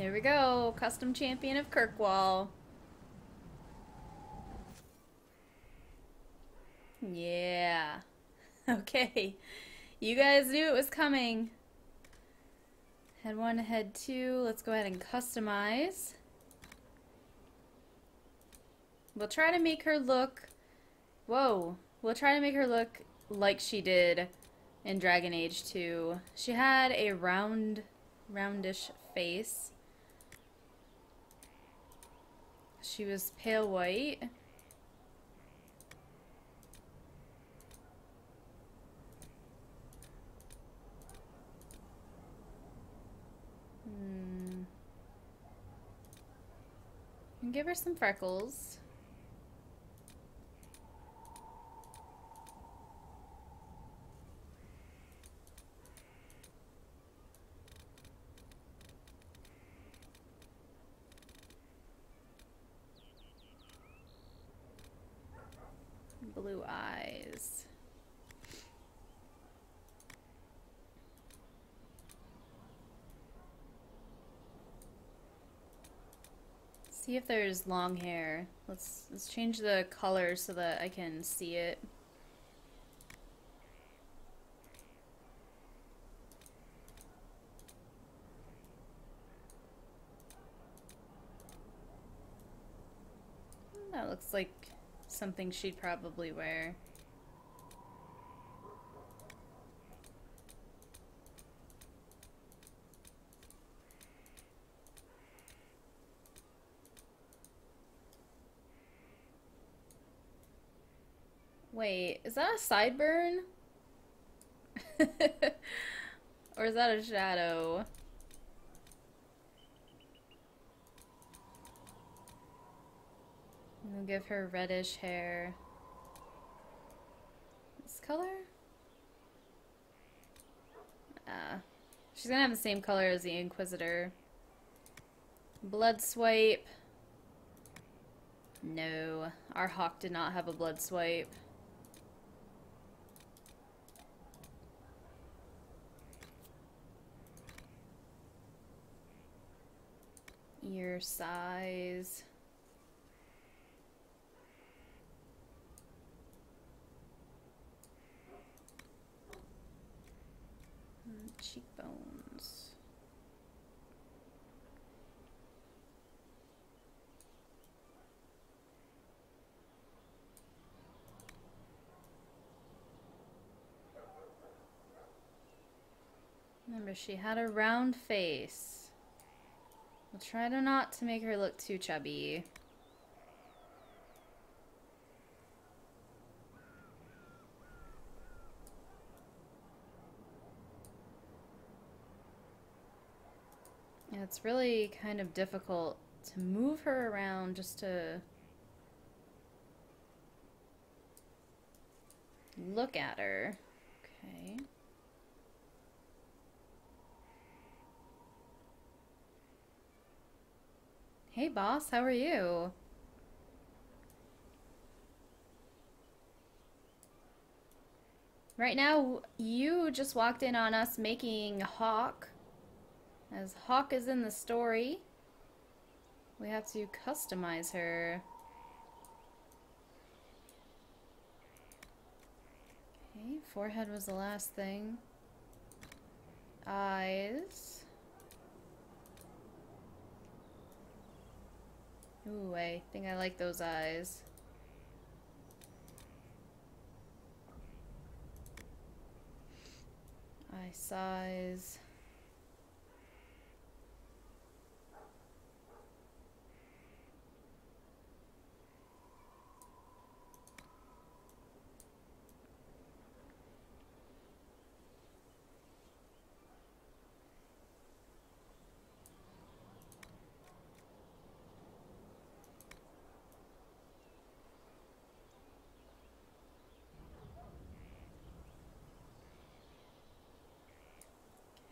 Here we go. Custom champion of Kirkwall. Yeah. Okay. You guys knew it was coming. Head 1, head 2. Let's go ahead and customize. We'll try to make her look... Whoa. We'll try to make her look like she did in Dragon Age 2. She had a roundish face. She was pale white. And give her some freckles. Blue eyes. See if there's long hair. Let's change the color so that I can see it. That looks like something she'd probably wear. Wait, is that a sideburn? Or is that a shadow? We'll give her reddish hair. This color? She's gonna have the same color as the Inquisitor. Blood swipe. No, our Hawke did not have a blood swipe. Ear size. Cheekbones. Remember, she had a round face. We'll try to not to make her look too chubby. Yeah, it's really kind of difficult to move her around just to look at her. Okay. Hey boss, how are you? Right now, you just walked in on us making Hawke. As Hawke is in the story, we have to customize her. Okay, forehead was the last thing. Eyes. Ooh, I think I like those eyes. Eye size.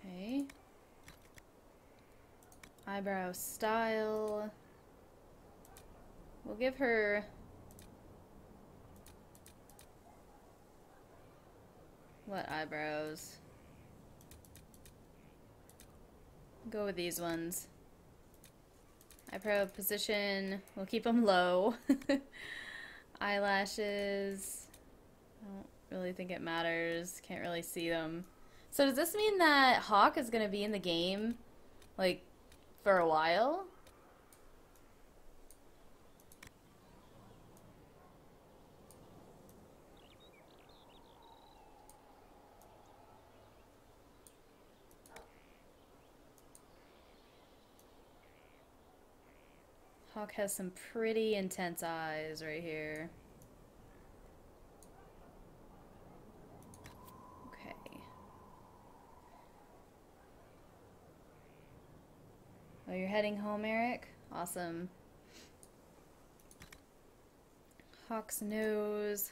Okay. Eyebrow style. We'll give her what eyebrows? Go with these ones. Eyebrow position. We'll keep them low. Eyelashes. I don't really think it matters. Can't really see them. So does this mean that Hawke is going to be in the game, like, for a while? Hawke has some pretty intense eyes right here. Okay. Oh, you're heading home, Eric? Awesome. Hawke's nose.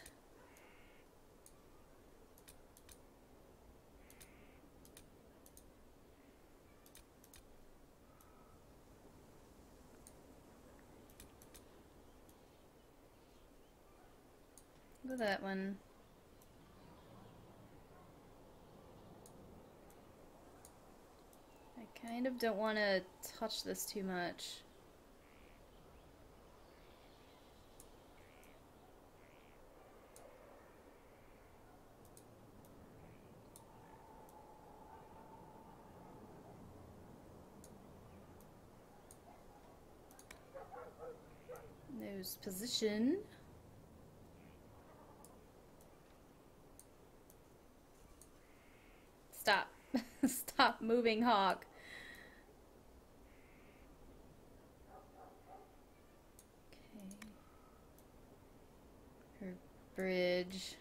Look at that one. I kind of don't want to touch this too much. Nose position. Stop. Stop moving, Hawke. Okay. Her bridge.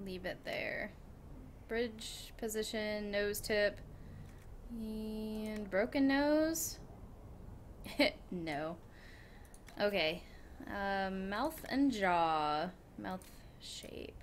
Leave it there. Bridge position, nose tip, and broken nose? No. Okay. Mouth and jaw. Mouth shape.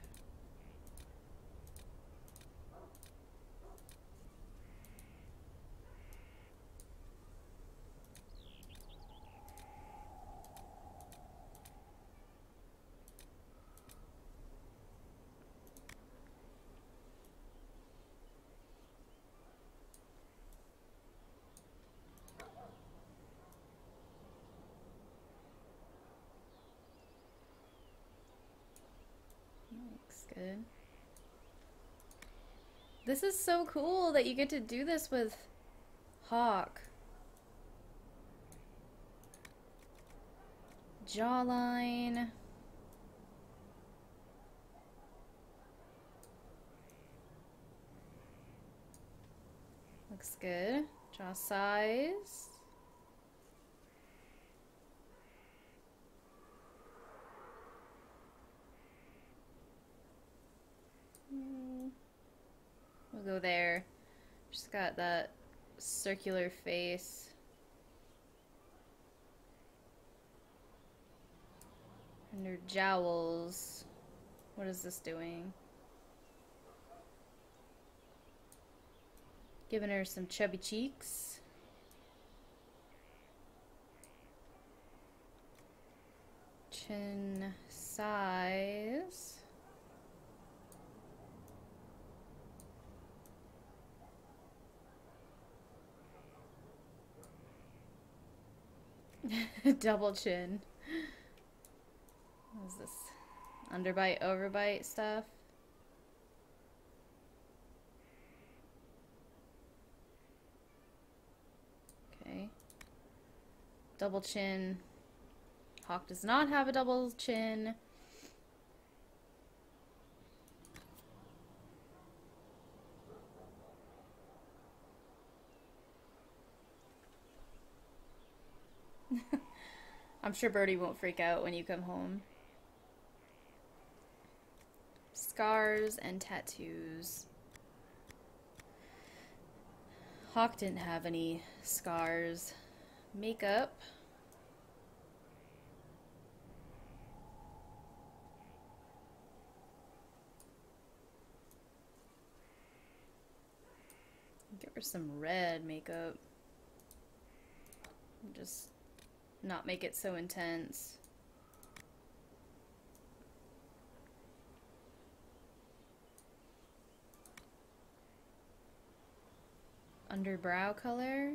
Looks good. This is so cool that you get to do this with Hawke. Jawline. Looks good. Jaw size. We'll go there. She's got that circular face. And her jowls. What is this doing? Giving her some chubby cheeks. Chin size. Double chin. What is this? Underbite, overbite stuff? Okay. Double chin. Hawke does not have a double chin. I'm sure Birdie won't freak out when you come home. Scars and tattoos. Hawke didn't have any scars. Makeup. Give her some red makeup. Just not make it so intense. Underbrow color.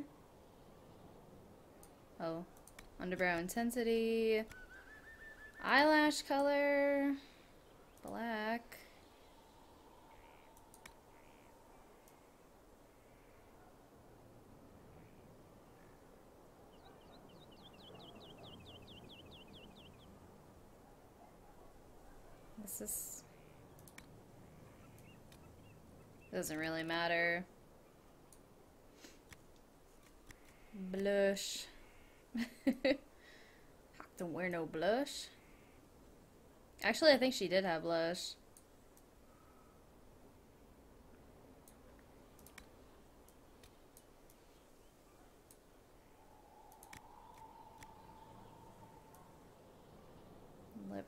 Oh, underbrow intensity. Eyelash color. Black. This is... doesn't really matter. Blush. Hawke don't wear no blush. Actually, I think she did have blush. Lip.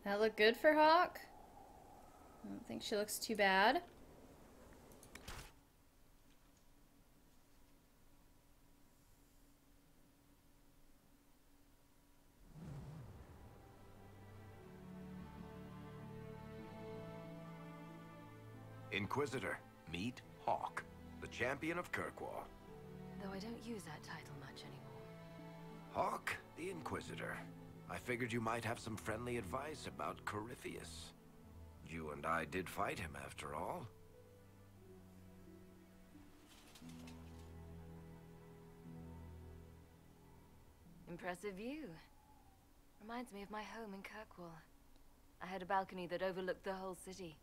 That look good for Hawke? I don't think she looks too bad. Inquisitor, meet Hawke, the champion of Kirkwall. Though I don't use that title much anymore. Hawke, the Inquisitor. I figured you might have some friendly advice about Corypheus. You and I did fight him, after all. Impressive view. Reminds me of my home in Kirkwall. I had a balcony that overlooked the whole city.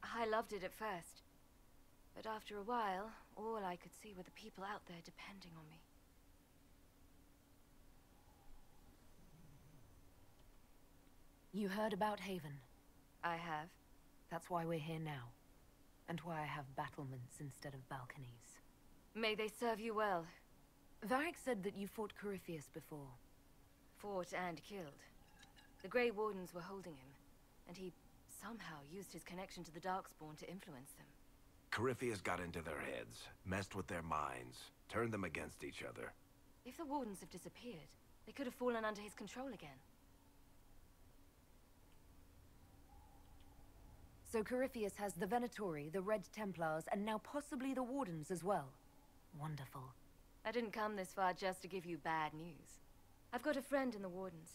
I loved it at first. But after a while, all I could see were the people out there depending on me. You heard about Haven. I have. That's why we're here now. And why I have battlements instead of balconies. May they serve you well. Varric said that you fought Corypheus before. Fought and killed. The Grey Wardens were holding him, and he somehow used his connection to the Darkspawn to influence them. Corypheus got into their heads, messed with their minds, turned them against each other. If the Wardens have disappeared, they could have fallen under his control again. So Corypheus has the Venatori, the Red Templars, and now possibly the Wardens as well. Wonderful. I didn't come this far just to give you bad news. I've got a friend in the Wardens.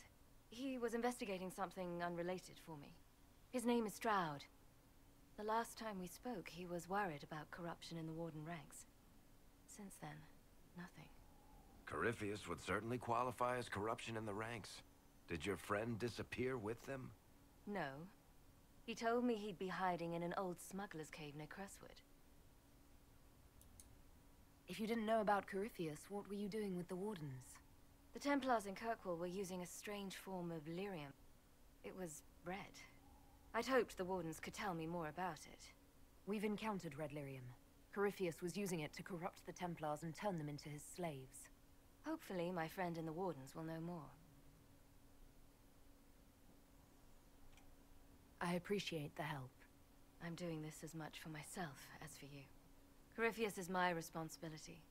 He was investigating something unrelated for me. His name is Stroud. The last time we spoke, he was worried about corruption in the Warden ranks. Since then, nothing. Corypheus would certainly qualify as corruption in the ranks. Did your friend disappear with them? No. He told me he'd be hiding in an old smuggler's cave near Crestwood. If you didn't know about Corypheus, what were you doing with the Wardens? The Templars in Kirkwall were using a strange form of lyrium. It was red. I'd hoped the Wardens could tell me more about it. We've encountered red lyrium. Corypheus was using it to corrupt the Templars and turn them into his slaves. Hopefully, my friend in the Wardens will know more. I appreciate the help. I'm doing this as much for myself as for you. Corypheus is my responsibility.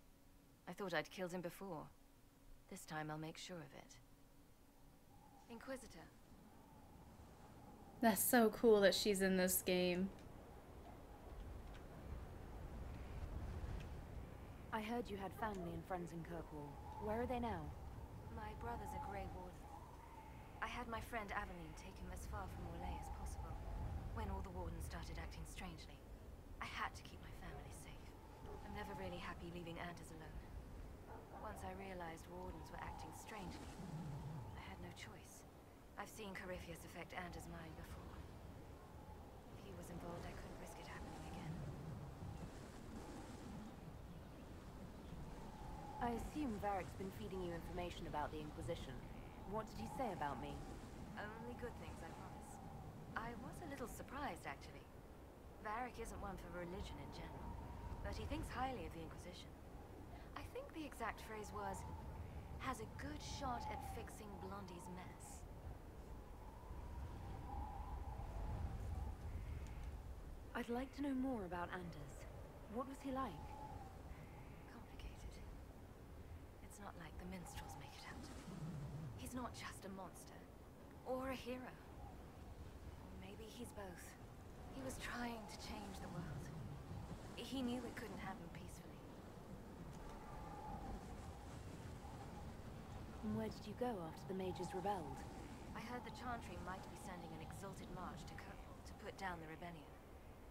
I thought I'd killed him before. This time I'll make sure of it. Inquisitor. That's so cool that she's in this game. I heard you had family and friends in Kirkwall. Where are they now? My brother's a Grey Warden. I had my friend Aveline take him as far from Orlais as possible. When all the Wardens started acting strangely, I had to keep my family safe. I'm never really happy leaving Anders alone. Once I realized Wardens were acting strangely, I had no choice. I've seen Corypheus affect Anders' mind before. If he was involved, I couldn't risk it happening again. I assume Varric's been feeding you information about the Inquisition. What did he say about me? Only good things, I promise. I was a little surprised, actually. Varric isn't one for religion in general, but he thinks highly of the Inquisition. I think the exact phrase was, has a good shot at fixing Blondie's mess. I'd like to know more about Anders. What was he like? Complicated. It's not like the minstrels make it out to be. He's not just a monster, or a hero. Or maybe he's both. He was trying to change the world. He knew it couldn't happen peacefully. And where did you go after the mages rebelled? I heard the Chantry might be sending an exalted march to Kirkwall to put down the rebellion.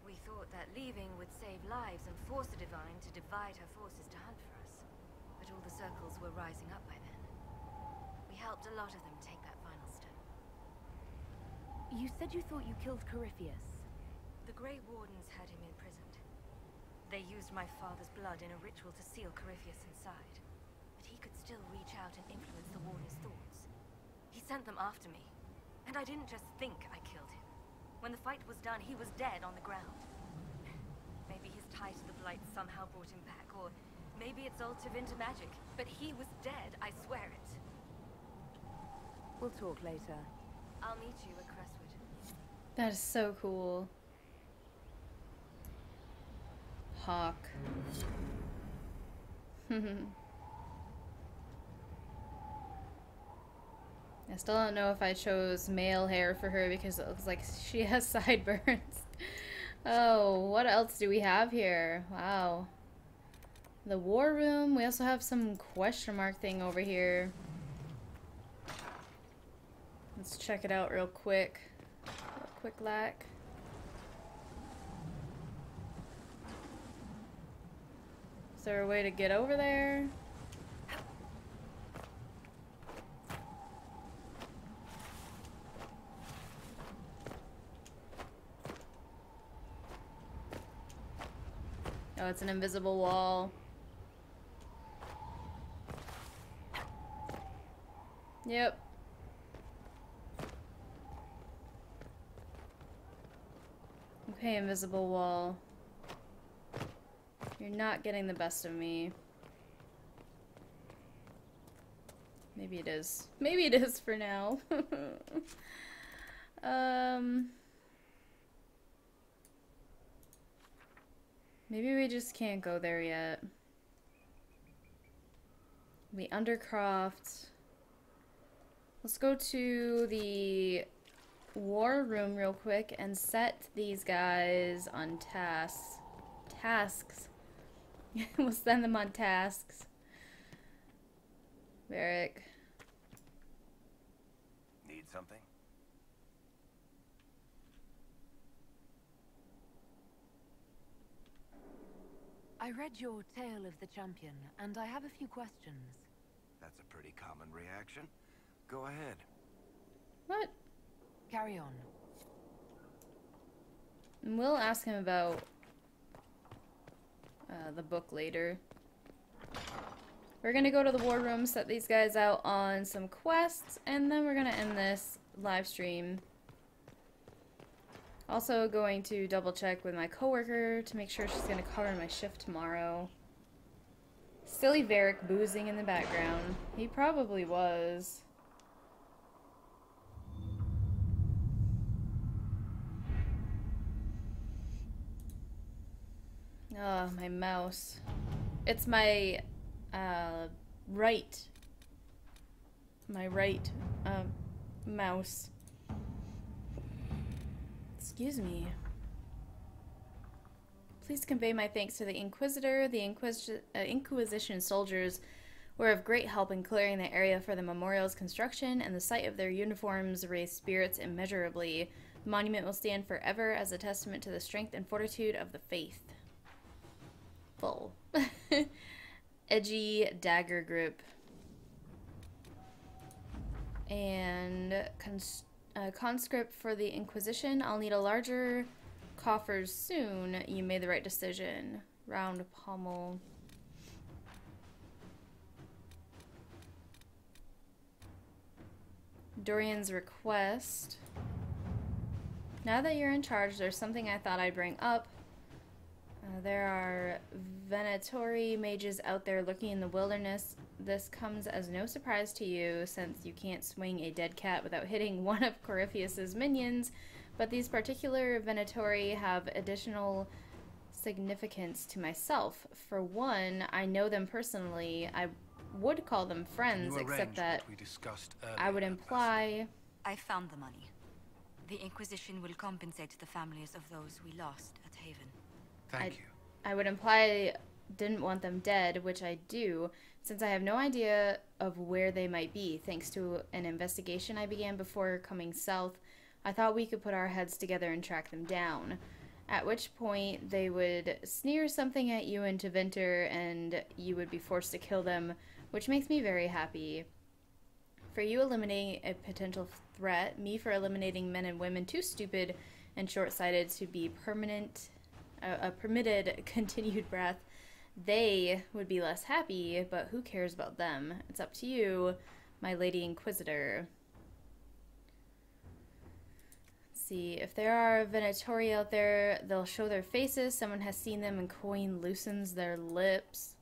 We thought that leaving would save lives and force the Divine to divide her forces to hunt for us. But all the circles were rising up by then. We helped a lot of them take that final step. You said you thought you killed Corypheus. The Grey Wardens had him imprisoned. They used my father's blood in a ritual to seal Corypheus inside. But he could still reach out and influence the Warden's thoughts. He sent them after me. And I didn't just think I killed him. When the fight was done, he was dead on the ground. Maybe his tie to the Blight somehow brought him back, or maybe it's all Tevinter magic. But he was dead, I swear it. We'll talk later. I'll meet you at Crestwood. That is so cool. Hawke. I still don't know if I chose male hair for her because it looks like she has sideburns. Oh, what else do we have here? Wow. The war room. We also have some question mark thing over here. Let's check it out real quick. Real quick lack. Is there a way to get over there? Oh, it's an invisible wall. Yep. Okay, invisible wall. You're not getting the best of me. Maybe it is. Maybe it is for now. Maybe we just can't go there yet. The Undercroft. Let's go to the war room real quick and set these guys on tasks. We'll send them on tasks. Varric. Need something? I read your Tale of the Champion, and I have a few questions. That's a pretty common reaction. Go ahead. What? Carry on. And we'll ask him about the book later. We're gonna go to the war room, set these guys out on some quests, and then we're gonna end this live stream. Also going to double check with my coworker to make sure she's gonna cover my shift tomorrow. Silly Varric boozing in the background. He probably was. Oh, my mouse. It's my right mouse. Excuse me. Please convey my thanks to the Inquisitor. The Inquisition soldiers were of great help in clearing the area for the memorial's construction, and the sight of their uniforms raised spirits immeasurably. The monument will stand forever as a testament to the strength and fortitude of the faith. Full. Edgy dagger grip. And conscript for the Inquisition. I'll need a larger coffers soon. You made the right decision. Round pommel. Dorian's request. Now that you're in charge, there's something I thought I'd bring up. There are Venatori mages out there lurking in the wilderness. This comes as no surprise to you, since you can't swing a dead cat without hitting one of Corypheus's minions, but these particular Venatori have additional significance to myself. For one, I know them personally. I would call them friends, except that I would imply... I found the money. The Inquisition will compensate the families of those we lost at Haven. Thank you. I would imply I didn't want them dead, which I do, since I have no idea of where they might be. Thanks to an investigation I began before coming south, I thought we could put our heads together and track them down. At which point, they would sneer something at you and to Venter, and you would be forced to kill them, which makes me very happy. For you eliminating a potential threat, me for eliminating men and women too stupid and short-sighted to be a permitted continued breath, they would be less happy, but who cares about them? It's up to you, my Lady Inquisitor. See, if there are Venatori out there, they'll show their faces. Someone has seen them and coin loosens their lips.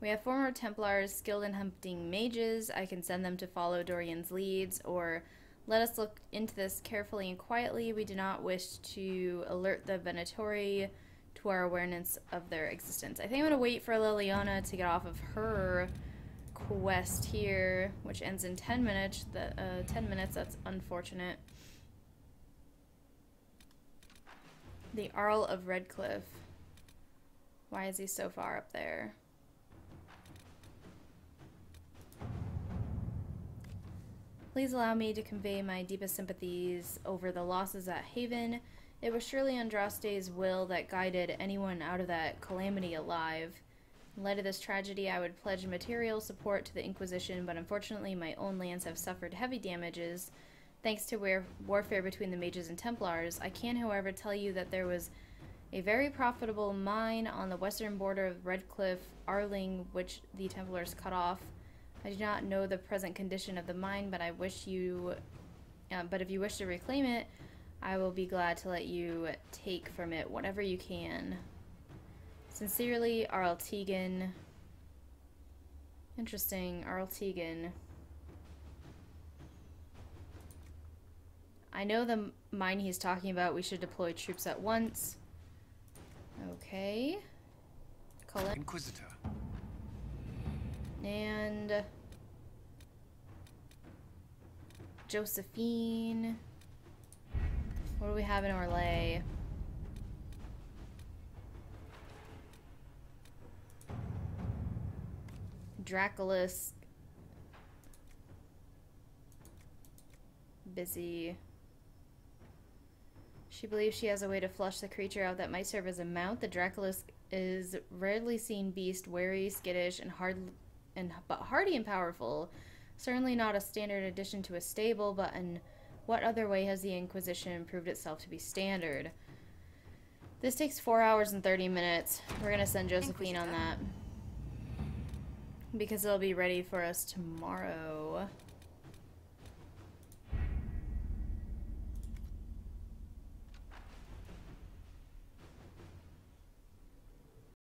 We have former Templars skilled in hunting mages. I can send them to follow Dorian's leads, or let us look into this carefully and quietly. We do not wish to alert the Venatori to our awareness of their existence. I think I'm going to wait for Liliana to get off of her quest here, which ends in 10 minutes. 10 minutes, that's unfortunate. The Earl of Redcliffe. Why is he so far up there? Please allow me to convey my deepest sympathies over the losses at Haven. It was surely Andraste's will that guided anyone out of that calamity alive. In light of this tragedy, I would pledge material support to the Inquisition, but unfortunately my own lands have suffered heavy damages. Thanks to warfare between the Mages and Templars, I can, however, tell you that there was a very profitable mine on the western border of Redcliffe, Arling, which the Templars cut off. I do not know the present condition of the mine, but if you wish to reclaim it, I will be glad to let you take from it whatever you can. Sincerely, Arl Tegan. Interesting, Arl Tegan. I know the mine he's talking about. We should deploy troops at once. Okay. Colin. Inquisitor. And Josephine. What do we have in Orlais? Draculus. Busy. She believes she has a way to flush the creature out that might serve as a mount. The Draculus is rarely seen beast, wary, skittish, but hardy and powerful. Certainly not a standard addition to a stable, but in what other way has the Inquisition proved itself to be standard? This takes 4 hours and 30 minutes. We're gonna send Josephine on that, because it'll be ready for us tomorrow.